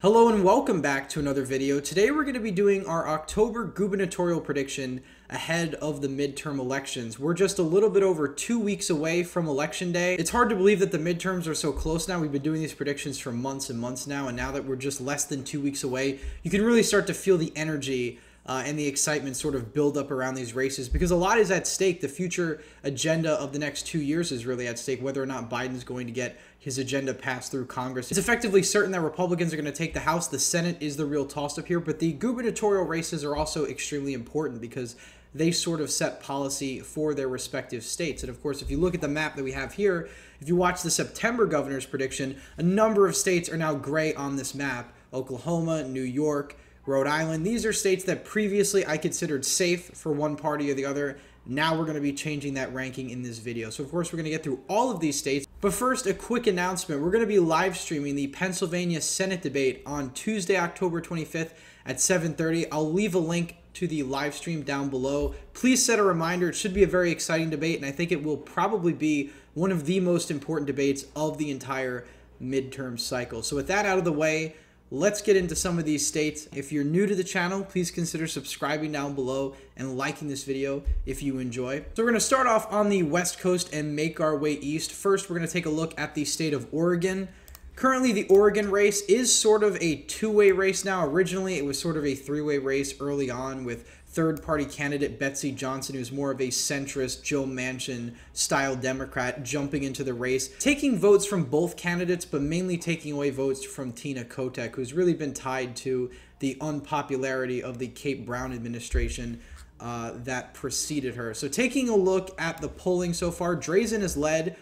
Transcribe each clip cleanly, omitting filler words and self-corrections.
Hello and welcome back to another video. Today we're going to be doing our October gubernatorial prediction ahead of the midterm elections. We're just a little bit over 2 weeks away from election day. It's hard to believe that the midterms are so close now. We've been doing these predictions for months and months now, and now that we're just less than 2 weeks away, you can really start to feel the energy and the excitement sort of build up around these races because a lot is at stake. The future agenda of the next 2 years is really at stake, whether or not Biden's going to get his agenda passed through Congress. It's effectively certain that Republicans are going to take the House. The Senate is the real toss-up here, but the gubernatorial races are also extremely important because they sort of set policy for their respective states. And of course, if you look at the map that we have here, if you watch the September governor's prediction, a number of states are now gray on this map. Oklahoma, New York, Rhode Island. These are states that previously I considered safe for one party or the other. Now we're going to be changing that ranking in this video. So of course we're going to get through all of these states. But first, a quick announcement. We're going to be live streaming the Pennsylvania Senate debate on Tuesday, October 25th at 7:30. I'll leave a link to the live stream down below. Please set a reminder. It should be a very exciting debate, and I think it will probably be one of the most important debates of the entire midterm cycle. So with that out of the way, let's get into some of these states. If you're new to the channel, please consider subscribing down below and liking this video if you enjoy. So we're going to start off on the West Coast and make our way east. First, we're going to take a look at the state of Oregon. Currently, the Oregon race is sort of a two-way race now. Originally, it was sort of a three-way race early on with third-party candidate Betsy Johnson, who's more of a centrist Joe Manchin-style Democrat, jumping into the race, taking votes from both candidates, but mainly taking away votes from Tina Kotek, who's really been tied to the unpopularity of the Kate Brown administration that preceded her. So taking a look at the polling so far, Drazen has led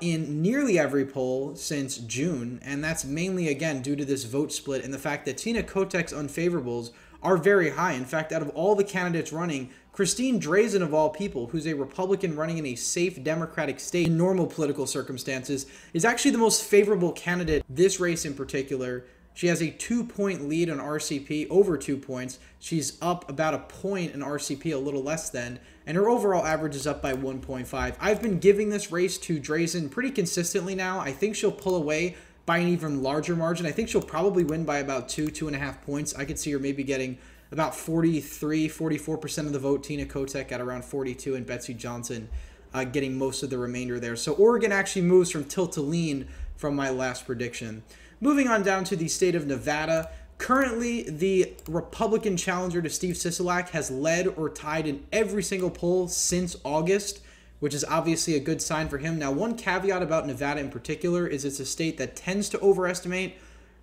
in nearly every poll since June, and that's mainly, again, due to this vote split and the fact that Tina Kotek's unfavorables are very high. In fact, out of all the candidates running, Christine Drazen, of all people, who's a Republican running in a safe Democratic state in normal political circumstances, is actually the most favorable candidate. This race in particular, she has a 2-point lead on RCP, over 2 points. She's up about a point in RCP, a little less than, and her overall average is up by 1.5. I've been giving this race to Drazen pretty consistently now. I think she'll pull away by an even larger margin. I think she'll probably win by about 2.5 points. I could see her maybe getting about 44% of the vote, Tina Kotek at around 42, and Betsy Johnson getting most of the remainder there. So Oregon actually moves from tilt to lean from my last prediction. Moving on down to the state of Nevada. Currently, the Republican challenger to Steve Sisolak has led or tied in every single poll since August, which is obviously a good sign for him. Now, one caveat about Nevada in particular is it's a state that tends to overestimate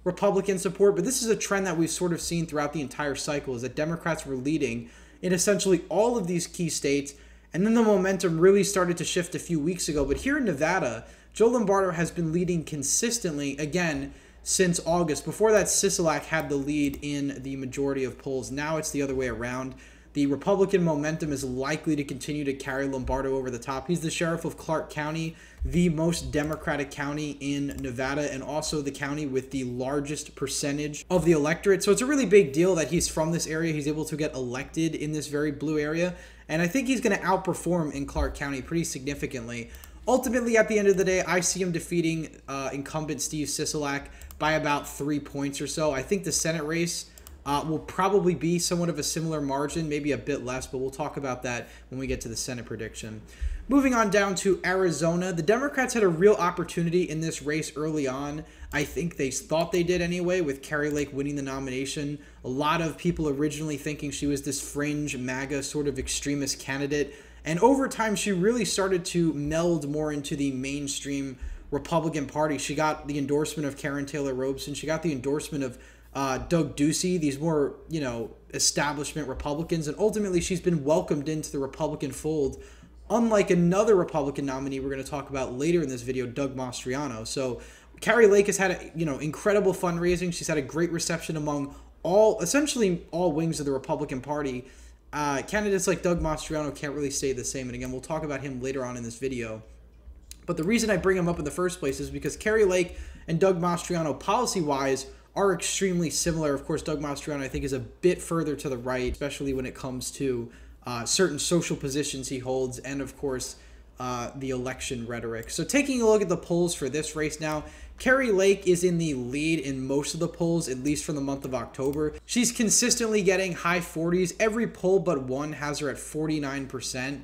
Republican support, but this is a trend that we've sort of seen throughout the entire cycle, is that Democrats were leading in essentially all of these key states, and then the momentum really started to shift a few weeks ago. But here in Nevada, Joe Lombardo has been leading consistently, again, since August. Before that, Sisolak had the lead in the majority of polls. Now it's the other way around. The Republican momentum is likely to continue to carry Lombardo over the top. He's the sheriff of Clark County, the most Democratic county in Nevada, and also the county with the largest percentage of the electorate. So it's a really big deal that he's from this area. He's able to get elected in this very blue area. And I think he's going to outperform in Clark County pretty significantly. Ultimately, at the end of the day, I see him defeating incumbent Steve Sisolak by about 3 points or so. I think the Senate race will probably be somewhat of a similar margin, maybe a bit less, but we'll talk about that when we get to the Senate prediction. Moving on down to Arizona, the Democrats had a real opportunity in this race early on. I think they thought they did anyway, with Kari Lake winning the nomination. A lot of people originally thinking she was this fringe MAGA sort of extremist candidate, and over time she really started to meld more into the mainstream Republican Party. She got the endorsement of Karen Taylor Robson. She got the endorsement of Doug Ducey, these more, establishment Republicans, and ultimately she's been welcomed into the Republican fold, unlike another Republican nominee we're going to talk about later in this video, Doug Mastriano. So Kari Lake has had, incredible fundraising. She's had a great reception among essentially all wings of the Republican Party. Candidates like Doug Mastriano can't really say the same, and again, we'll talk about him later on in this video. But the reason I bring him up in the first place is because Kari Lake and Doug Mastriano, policy-wise, are extremely similar. Of course, Doug Mastriano, I think, is a bit further to the right, especially when it comes to certain social positions he holds, and of course, the election rhetoric. So taking a look at the polls for this race now, Kari Lake is in the lead in most of the polls, at least for the month of October. She's consistently getting high 40s. Every poll but one has her at 49%.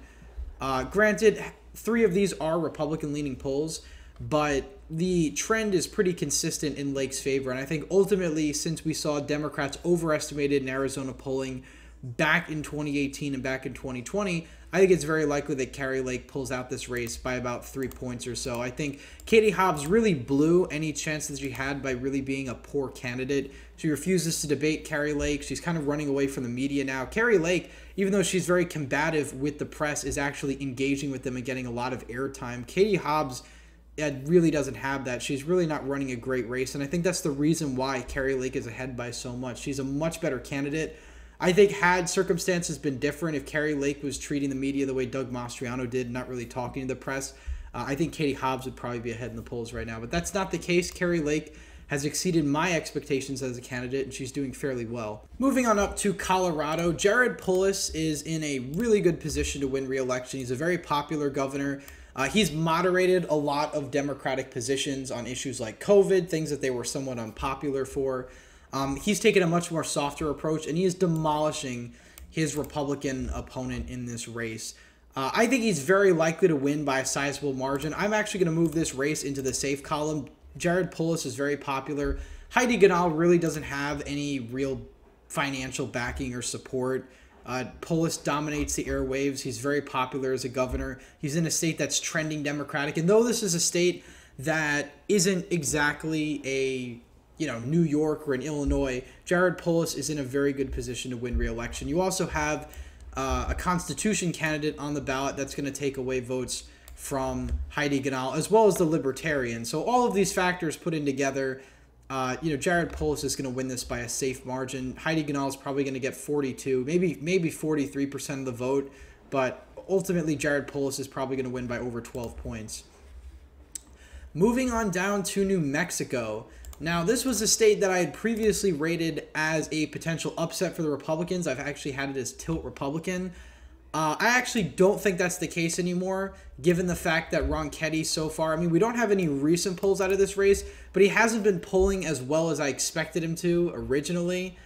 Granted, 3 of these are Republican-leaning polls, but the trend is pretty consistent in Lake's favor. And I think ultimately, since we saw Democrats overestimated in Arizona polling back in 2018 and back in 2020, I think it's very likely that Kari Lake pulls out this race by about 3 points or so. I think Katie Hobbs really blew any chance that she had by really being a poor candidate. She refuses to debate Kari Lake. She's kind of running away from the media now. Kari Lake, even though she's very combative with the press, is actually engaging with them and getting a lot of airtime. Katie Hobbs really doesn't have that. She's really not running a great race, and I think that's the reason why Kari Lake is ahead by so much. She's a much better candidate. I think had circumstances been different, if Kari Lake was treating the media the way Doug Mastriano did, not really talking to the press, I think Katie Hobbs would probably be ahead in the polls right now. But that's not the case. Kari Lake has exceeded my expectations as a candidate, and she's doing fairly well. Moving on up to Colorado, Jared Polis is in a really good position to win re-election. He's a very popular governor. He's moderated a lot of Democratic positions on issues like COVID, things that they were somewhat unpopular for. He's taken a much more softer approach, and he is demolishing his Republican opponent in this race. I think he's very likely to win by a sizable margin. I'm actually going to move this race into the safe column. Jared Polis is very popular. Heidi Ganahl really doesn't have any real financial backing or support. Polis dominates the airwaves. He's very popular as a governor. He's in a state that's trending Democratic. And though this is a state that isn't exactly a New York or in Illinois, Jared Polis is in a very good position to win re-election. You also have a Constitution candidate on the ballot that's going to take away votes from Heidi Ganahl, as well as the Libertarian. So all of these factors put in together, Jared Polis is going to win this by a safe margin. Heidi Ganahl is probably going to get 42, maybe 43% of the vote, but ultimately Jared Polis is probably going to win by over 12 points. Moving on down to New Mexico. Now, this was a state that I had previously rated as a potential upset for the Republicans. I've actually had it as tilt Republican. I actually don't think that's the case anymore, given the fact that Ronchetti so far, we don't have any recent polls out of this race, but he hasn't been polling as well as I expected him to originally.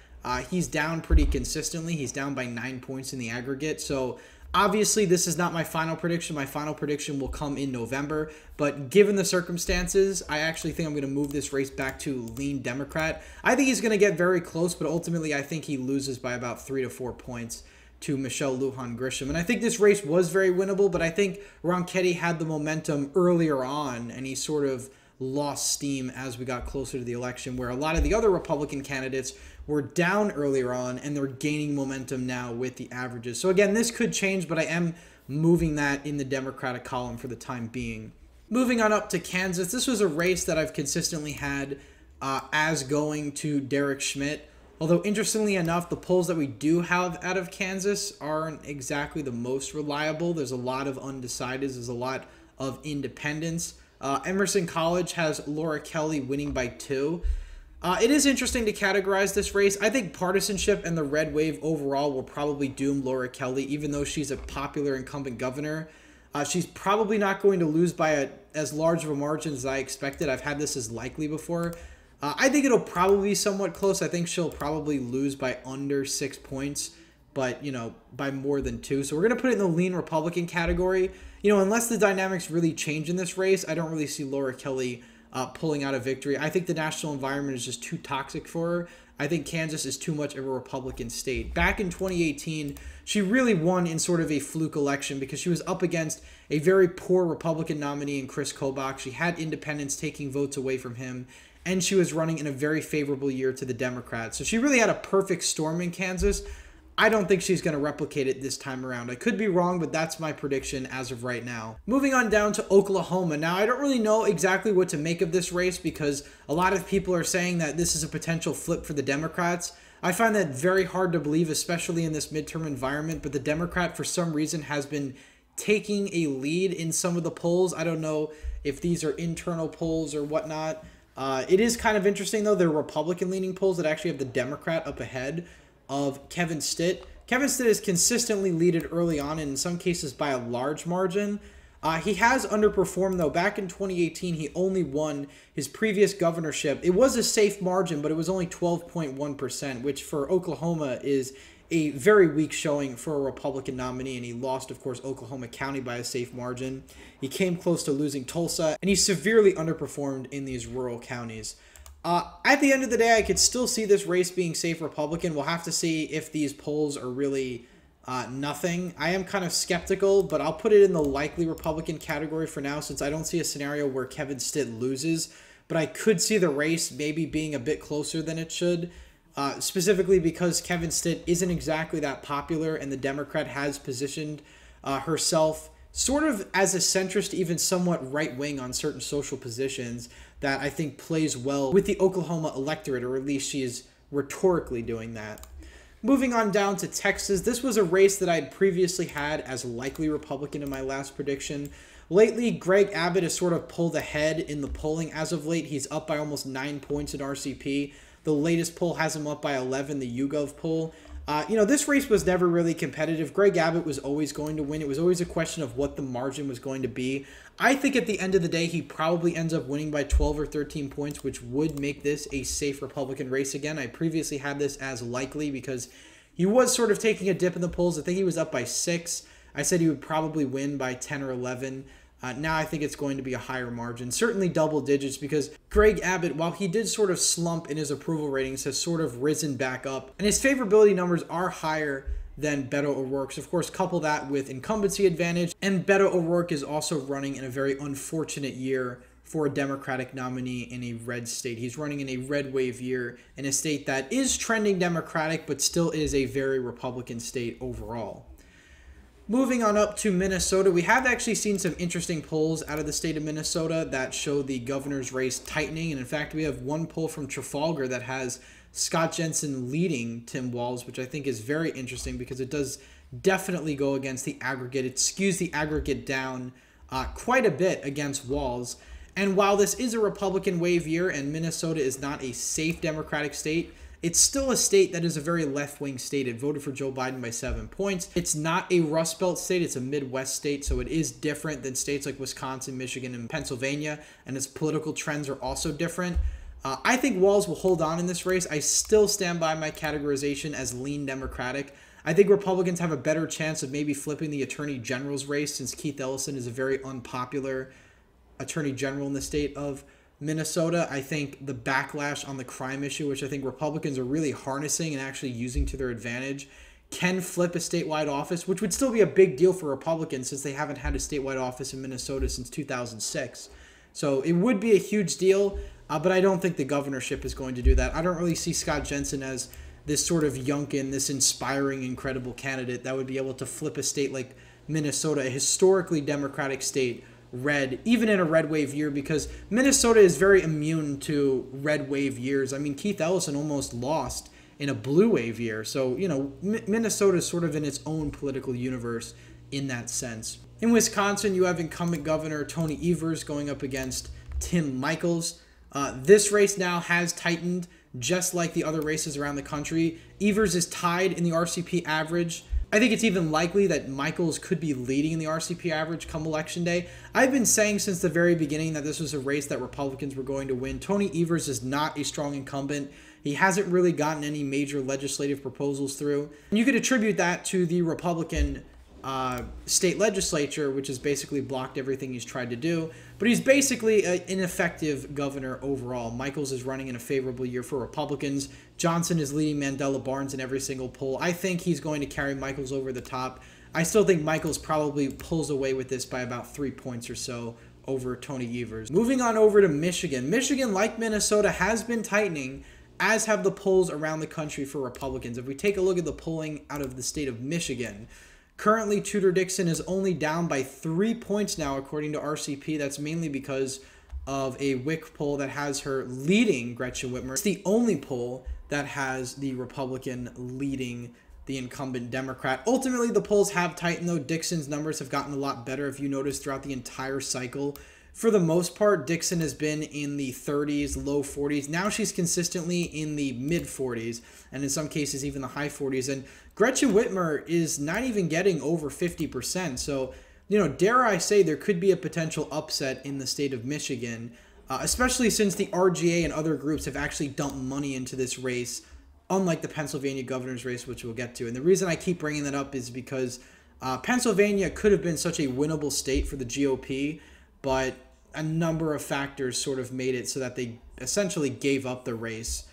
He's down pretty consistently. He's down by 9 points in the aggregate. So obviously, this is not my final prediction. My final prediction will come in November. But given the circumstances, I actually think I'm going to move this race back to lean Democrat. I think he's going to get very close, but ultimately I think he loses by about 3 to 4 points to Michelle Lujan Grisham. And I think this race was very winnable, but I think Ronchetti had the momentum earlier on, and he sort of lost steam as we got closer to the election, where a lot of the other Republican candidates were down earlier on, and they're gaining momentum now with the averages. So again, this could change, but I am moving that in the Democratic column for the time being. Moving on up to Kansas, this was a race that I've consistently had as going to Derek Schmidt. Although, interestingly enough, the polls that we do have out of Kansas aren't exactly the most reliable. There's a lot of undecideds. There's a lot of independents. Emerson College has Laura Kelly winning by 2. It is interesting to categorize this race. I think partisanship and the red wave overall will probably doom Laura Kelly, even though she's a popular incumbent governor. She's probably not going to lose by as large of a margin as I expected. I've had this as likely before. I think it'll probably be somewhat close. I think she'll probably lose by under 6 points, but, by more than 2. So we're going to put it in the lean Republican category. Unless the dynamics really change in this race, I don't really see Laura Kelly pulling out a victory. I think the national environment is just too toxic for her. I think Kansas is too much of a Republican state. Back in 2018, she really won in sort of a fluke election because she was up against a very poor Republican nominee in Chris Kobach. She had independents taking votes away from him, and she was running in a very favorable year to the Democrats. So she really had a perfect storm in Kansas. I don't think she's going to replicate it this time around. I could be wrong, but that's my prediction as of right now. Moving on down to Oklahoma. Now, I don't really know exactly what to make of this race because a lot of people are saying that this is a potential flip for the Democrats. I find that very hard to believe, especially in this midterm environment, but the Democrat, for some reason, has been taking a lead in some of the polls. I don't know if these are internal polls or whatnot. It is kind of interesting, though. They're Republican-leaning polls that actually have the Democrat up ahead of Kevin Stitt. Kevin Stitt is consistently leaded early on, and in some cases by a large margin. He has underperformed, though. Back in 2018, he only won his previous governorship. It was a safe margin, but it was only 12.1%, which for Oklahoma is a very weak showing for a Republican nominee, and he lost, of course, Oklahoma County by a safe margin. He came close to losing Tulsa, and he severely underperformed in these rural counties. At the end of the day, I could still see this race being safe Republican. We'll have to see if these polls are really nothing. I am kind of skeptical, but I'll put it in the likely Republican category for now, since I don't see a scenario where Kevin Stitt loses, but I could see the race maybe being a bit closer than it should. Specifically because Kevin Stitt isn't exactly that popular, and the Democrat has positioned herself sort of as a centrist, even somewhat right-wing on certain social positions that I think plays well with the Oklahoma electorate, or at least she is rhetorically doing that. Moving on down to Texas, this was a race that I had previously had as likely Republican in my last prediction. Lately, Greg Abbott has sort of pulled ahead in the polling as of late. He's up by almost 9 points in RCP. The latest poll has him up by 11, the YouGov poll. This race was never really competitive. Greg Abbott was always going to win. It was always a question of what the margin was going to be. I think at the end of the day, he probably ends up winning by 12 or 13 points, which would make this a safe Republican race again. I previously had this as likely because he was sort of taking a dip in the polls. I think he was up by 6. I said he would probably win by 10 or 11. Now I think it's going to be a higher margin, certainly double digits, because Greg Abbott, while he did sort of slump in his approval ratings, has sort of risen back up, and his favorability numbers are higher than Beto O'Rourke's. Of course, couple that with incumbency advantage, and Beto O'Rourke is also running in a very unfortunate year for a Democratic nominee in a red state. He's running in a red wave year in a state that is trending Democratic, but still is a very Republican state overall. Moving on up to Minnesota, we have actually seen some interesting polls out of the state of Minnesota that show the governor's race tightening. And in fact, we have one poll from Trafalgar that has Scott Jensen leading Tim Walz, which I think is very interesting because it does definitely go against the aggregate. It skews the aggregate down quite a bit against Walz. And while this is a Republican wave year and Minnesota is not a safe Democratic state, it's still a state that is a very left-wing state. It voted for Joe Biden by 7 points. It's not a Rust Belt state. It's a Midwest state, so it is different than states like Wisconsin, Michigan, and Pennsylvania, and its political trends are also different. I think Walz will hold on in this race. I still stand by my categorization as lean Democratic. I think Republicans have a better chance of maybe flipping the Attorney General's race, since Keith Ellison is a very unpopular Attorney General in the state of Minnesota. I think the backlash on the crime issue, which I think Republicans are really harnessing and actually using to their advantage, can flip a statewide office, which would still be a big deal for Republicans since they haven't had a statewide office in Minnesota since 2006. So it would be a huge deal, but I don't think the governorship is going to do that. I don't really see Scott Jensen as this sort of Youngkin, this inspiring, incredible candidate that would be able to flip a state like Minnesota, a historically Democratic state, red, even in a red wave year, because Minnesota is very immune to red wave years. I mean, Keith Ellison almost lost in a blue wave year. So, Minnesota is sort of in its own political universe in that sense. In Wisconsin, you have incumbent Governor Tony Evers going up against Tim Michels. This race now has tightened, just like the other races around the country. Evers is tied in the RCP average. I think it's even likely that Michels could be leading in the RCP average come Election Day. I've been saying since the very beginning that this was a race that Republicans were going to win. Tony Evers is not a strong incumbent. He hasn't really gotten any major legislative proposals through. And you could attribute that to the Republican state legislature, which has basically blocked everything he's tried to do. But he's basically an ineffective governor overall. Michels is running in a favorable year for Republicans. Johnson is leading Mandela Barnes in every single poll. I think he's going to carry Michels over the top. I still think Michels probably pulls away with this by about 3 points or so over Tony Evers. Moving on over to Michigan. Michigan, like Minnesota, has been tightening, as have the polls around the country for Republicans. If we take a look at the polling out of the state of Michigan, currently Tudor Dixon is only down by 3 points now, according to RCP. That's mainly because of a WIC poll that has her leading Gretchen Whitmer. It's the only poll that has the Republican leading the incumbent Democrat. Ultimately, the polls have tightened, though. Dixon's numbers have gotten a lot better, if you notice, throughout the entire cycle. For the most part, Dixon has been in the 30s, low 40s. Now she's consistently in the mid 40s, and in some cases even the high 40s. And Gretchen Whitmer is not even getting over 50%. So dare I say, there could be a potential upset in the state of Michigan, especially since the RGA and other groups have actually dumped money into this race, unlike the Pennsylvania governor's race, which we'll get to. And the reason I keep bringing that up is because Pennsylvania could have been such a winnable state for the GOP, but a number of factors sort of made it so that they essentially gave up the race,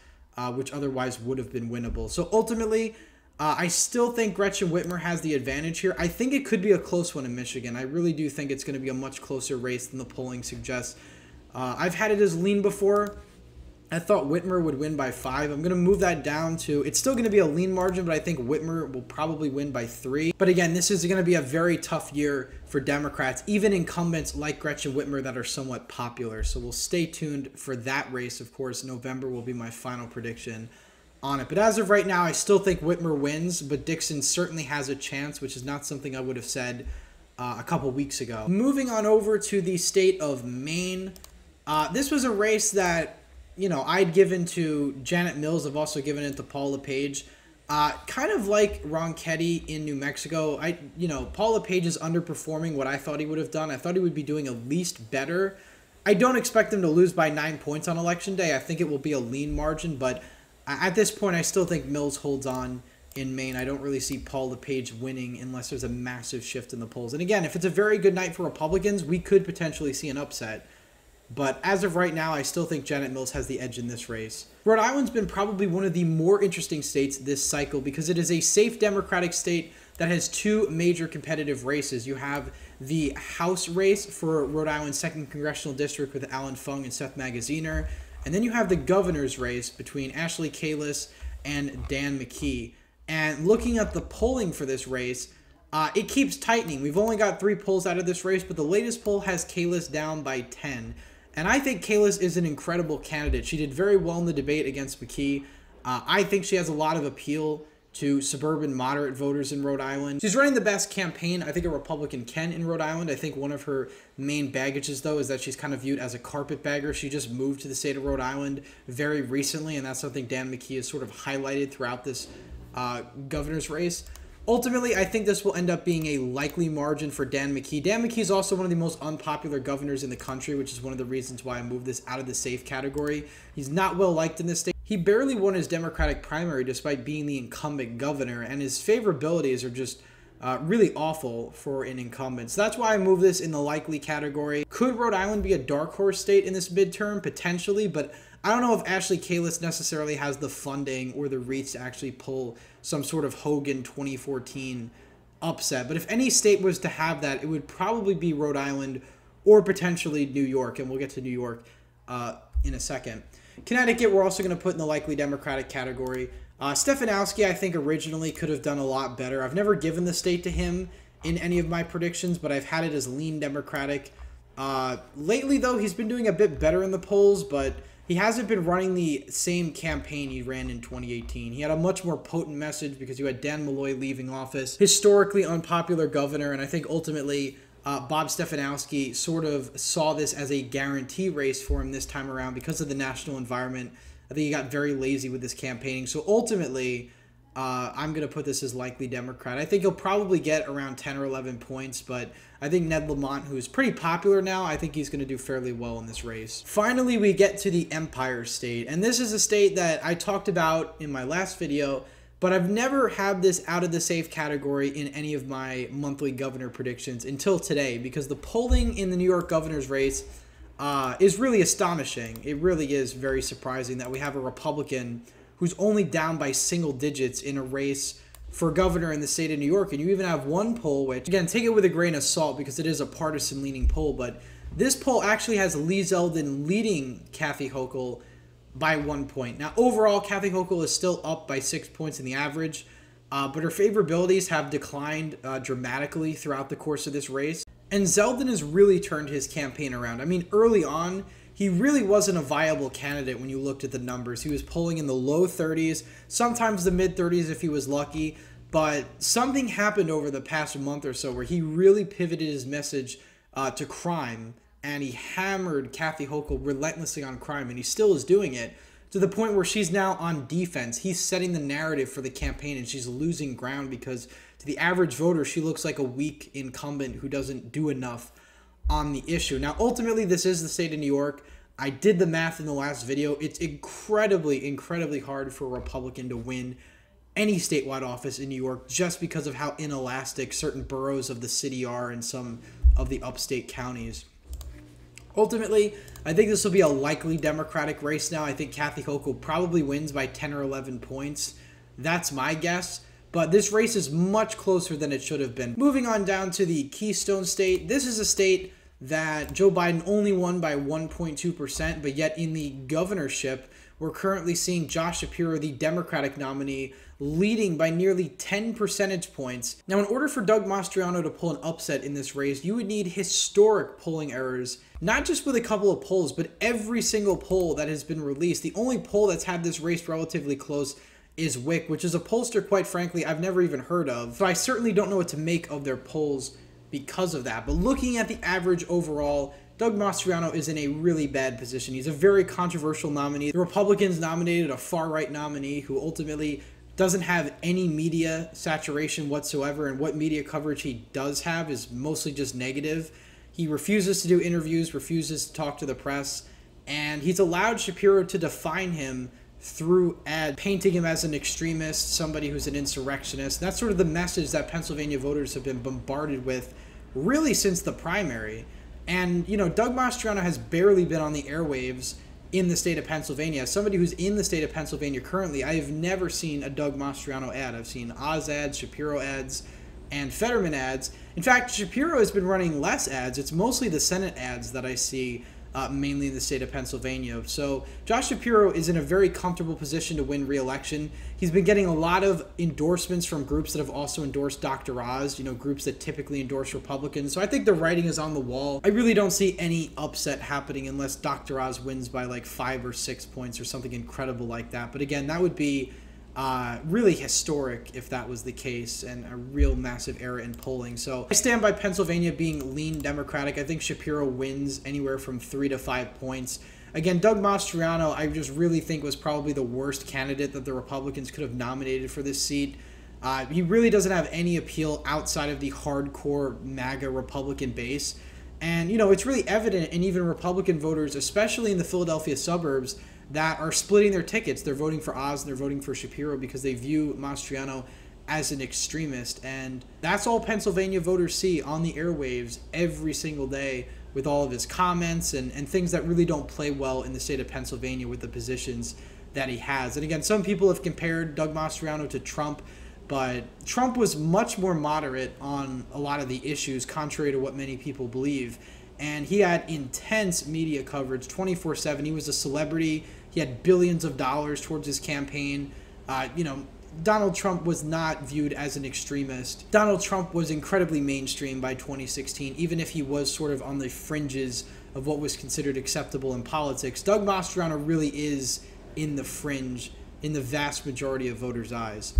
which otherwise would have been winnable. So ultimately, I still think Gretchen Whitmer has the advantage here. I think it could be a close one in Michigan. I really do think it's going to be a much closer race than the polling suggests. I've had it as lean before. I thought Whitmer would win by 5. I'm going to move that down to, it's still going to be a lean margin, but I think Whitmer will probably win by 3. But again, this is going to be a very tough year for Democrats, even incumbents like Gretchen Whitmer that are somewhat popular. So we'll stay tuned for that race. Of course, November will be my final prediction on it. But as of right now, I still think Whitmer wins, but Dixon certainly has a chance, which is not something I would have said a couple weeks ago. Moving on over to the state of Maine. This was a race that, I'd given to Janet Mills. I've also given it to Paul LePage. Kind of like Ron Ketty in New Mexico. Paul LePage is underperforming what I thought he would have done. I thought he would be doing at least better. I don't expect him to lose by 9 points on Election Day. I think it will be a lean margin, but at this point, I still think Mills holds on in Maine. I don't really see Paul LePage winning unless there's a massive shift in the polls. And again, if it's a very good night for Republicans, we could potentially see an upset. But as of right now, I still think Janet Mills has the edge in this race. Rhode Island's been probably one of the more interesting states this cycle because it is a safe Democratic state that has 2 major competitive races. You have the House race for Rhode Island's 2nd Congressional District with Alan Fung and Seth Magaziner. And then you have the governor's race between Ashley Kalus and Dan McKee. And looking at the polling for this race, it keeps tightening. We've only got 3 polls out of this race, but the latest poll has Kalus down by 10. And I think Kalus is an incredible candidate. She did very well in the debate against McKee. I think she has a lot of appeal to suburban moderate voters in Rhode Island. She's running the best campaign I think a Republican can in Rhode Island. I think one of her main baggages, though, is that she's kind of viewed as a carpetbagger. She just moved to the state of Rhode Island very recently, and that's something Dan McKee has sort of highlighted throughout this governor's race. Ultimately, I think this will end up being a likely margin for Dan McKee. Dan McKee is also one of the most unpopular governors in the country, which is one of the reasons why I moved this out of the safe category. He's not well liked in this state. He barely won his Democratic primary despite being the incumbent governor, and his favorabilities are just really awful for an incumbent. So that's why I moved this in the likely category. Could Rhode Island be a dark horse state in this midterm? Potentially, but I don't know if Ashley Kalus necessarily has the funding or the reach to actually pull some sort of Hogan 2014 upset. But if any state was to have that, it would probably be Rhode Island or potentially New York, and we'll get to New York in a second. Connecticut, we're also going to put in the likely Democratic category. Stefanowski, I think, originally could have done a lot better. I've never given the state to him in any of my predictions, but I've had it as lean Democratic. Lately, though, he's been doing a bit better in the polls, but he hasn't been running the same campaign he ran in 2018. He had a much more potent message because you had Dan Malloy leaving office, historically unpopular governor, and I think ultimately Bob Stefanowski sort of saw this as a guarantee race for him this time around because of the national environment. I think he got very lazy with his campaigning. So ultimately, I'm going to put this as likely Democrat. I think he'll probably get around 10 or 11 points, but I think Ned Lamont, who is pretty popular now, I think he's going to do fairly well in this race. Finally, we get to the Empire State, and this is a state that I talked about in my last video, but I've never had this out of the safe category in any of my monthly governor predictions until today, because the polling in the New York governor's race is really astonishing. It really is very surprising that we have a Republican who's only down by single digits in a race for governor in the state of New York. And you even have one poll, which, again, take it with a grain of salt because it is a partisan-leaning poll, but this poll actually has Lee Zeldin leading Kathy Hochul by 1 point. Now, overall, Kathy Hochul is still up by 6 points in the average, but her favorabilities have declined dramatically throughout the course of this race. And Zeldin has really turned his campaign around. I mean, early on, he really wasn't a viable candidate when you looked at the numbers. He was polling in the low 30s, sometimes the mid 30s if he was lucky, but something happened over the past month or so where he really pivoted his message to crime, and he hammered Kathy Hochul relentlessly on crime, and he still is doing it, to the point where she's now on defense. He's setting the narrative for the campaign, and she's losing ground because to the average voter, she looks like a weak incumbent who doesn't do enough on the issue. Now, ultimately, this is the state of New York. I did the math in the last video. It's incredibly, incredibly hard for a Republican to win any statewide office in New York just because of how inelastic certain boroughs of the city are in some of the upstate counties. Ultimately, I think this will be a likely Democratic race now. I think Kathy Hochul probably wins by 10 or 11 points. That's my guess. But this race is much closer than it should have been. Moving on down to the Keystone State. This is a state that Joe Biden only won by 1.2%, but yet in the governorship, we're currently seeing Josh Shapiro, the Democratic nominee, leading by nearly 10 percentage points. Now, in order for Doug Mastriano to pull an upset in this race, you would need historic polling errors, not just with a couple of polls, but every single poll that has been released. The only poll that's had this race relatively close is WIC, which is a pollster, quite frankly, I've never even heard of. So I certainly don't know what to make of their polls because of that. But looking at the average overall, Doug Mastriano is in a really bad position. He's a very controversial nominee. The Republicans nominated a far-right nominee who ultimately doesn't have any media saturation whatsoever, and what media coverage he does have is mostly just negative. He refuses to do interviews, refuses to talk to the press, and he's allowed Shapiro to define him through ads, painting him as an extremist, somebody who's an insurrectionist. That's sort of the message that Pennsylvania voters have been bombarded with really since the primary. And, you know, Doug Mastriano has barely been on the airwaves in the state of Pennsylvania. As somebody who's in the state of Pennsylvania currently, I have never seen a Doug Mastriano ad. I've seen Oz ads, Shapiro ads, and Fetterman ads. In fact, Shapiro has been running less ads. It's mostly the Senate ads that I see, mainly in the state of Pennsylvania. So Josh Shapiro is in a very comfortable position to win re-election. He's been getting a lot of endorsements from groups that have also endorsed Dr. Oz, you know, groups that typically endorse Republicans. So I think the writing is on the wall. I really don't see any upset happening unless Dr. Oz wins by like 5 or 6 points or something incredible like that. But again, that would be really historic if that was the case, and a real massive error in polling. So I stand by Pennsylvania being lean Democratic. I think Shapiro wins anywhere from 3 to 5 points. Again, Doug Mastriano, I just really think was probably the worst candidate that the Republicans could have nominated for this seat. He really doesn't have any appeal outside of the hardcore MAGA Republican base. And, you know, it's really evident in even Republican voters, especially in the Philadelphia suburbs, that are splitting their tickets. They're voting for Oz and they're voting for Shapiro because they view Mastriano as an extremist. And that's all Pennsylvania voters see on the airwaves every single day, with all of his comments and things that really don't play well in the state of Pennsylvania with the positions that he has. And again, some people have compared Doug Mastriano to Trump, but Trump was much more moderate on a lot of the issues, contrary to what many people believe. And he had intense media coverage 24/7. He was a celebrity. He had billions of dollars towards his campaign. You know, Donald Trump was not viewed as an extremist. Donald Trump was incredibly mainstream by 2016, even if he was sort of on the fringes of what was considered acceptable in politics. Doug Mastriano really is in the fringe in the vast majority of voters' eyes.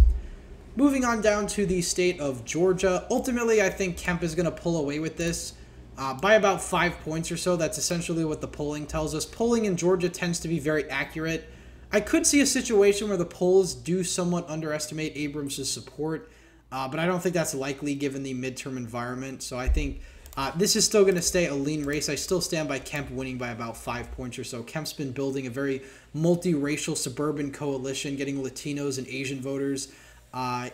Moving on down to the state of Georgia. Ultimately, I think Kemp is going to pull away with this by about 5 points or so. That's essentially what the polling tells us. Polling in Georgia tends to be very accurate. I could see a situation where the polls do somewhat underestimate Abrams' support, but I don't think that's likely given the midterm environment. So I think this is still going to stay a lean race. I still stand by Kemp winning by about 5 points or so. Kemp's been building a very multiracial suburban coalition, getting Latinos and Asian voters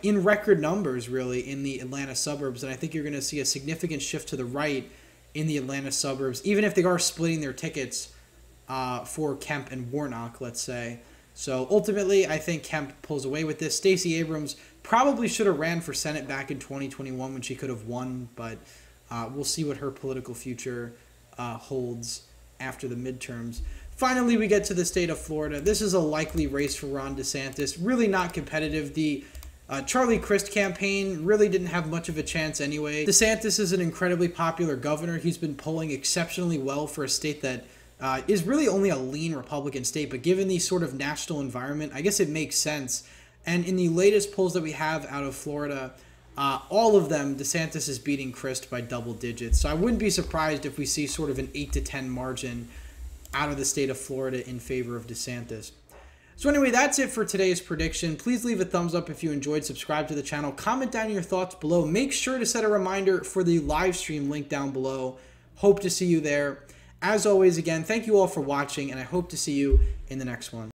in record numbers, really, in the Atlanta suburbs. And I think you're going to see a significant shift to the right in the Atlanta suburbs, even if they are splitting their tickets for Kemp and Warnock, let's say. So ultimately, I think Kemp pulls away with this. Stacey Abrams probably should have ran for Senate back in 2021 when she could have won, but we'll see what her political future holds after the midterms. Finally, we get to the state of Florida. This is a likely race for Ron DeSantis. Really not competitive. The Charlie Crist campaign really didn't have much of a chance anyway. DeSantis is an incredibly popular governor. He's been polling exceptionally well for a state that is really only a lean Republican state, but given the sort of national environment, I guess it makes sense. And in the latest polls that we have out of Florida, all of them, DeSantis is beating Crist by double digits. So I wouldn't be surprised if we see sort of an 8 to 10 margin out of the state of Florida in favor of DeSantis. So anyway, that's it for today's prediction. Please leave a thumbs up if you enjoyed, subscribe to the channel, comment down your thoughts below. Make sure to set a reminder for the live stream link down below. Hope to see you there. As always, again, thank you all for watching, and I hope to see you in the next one.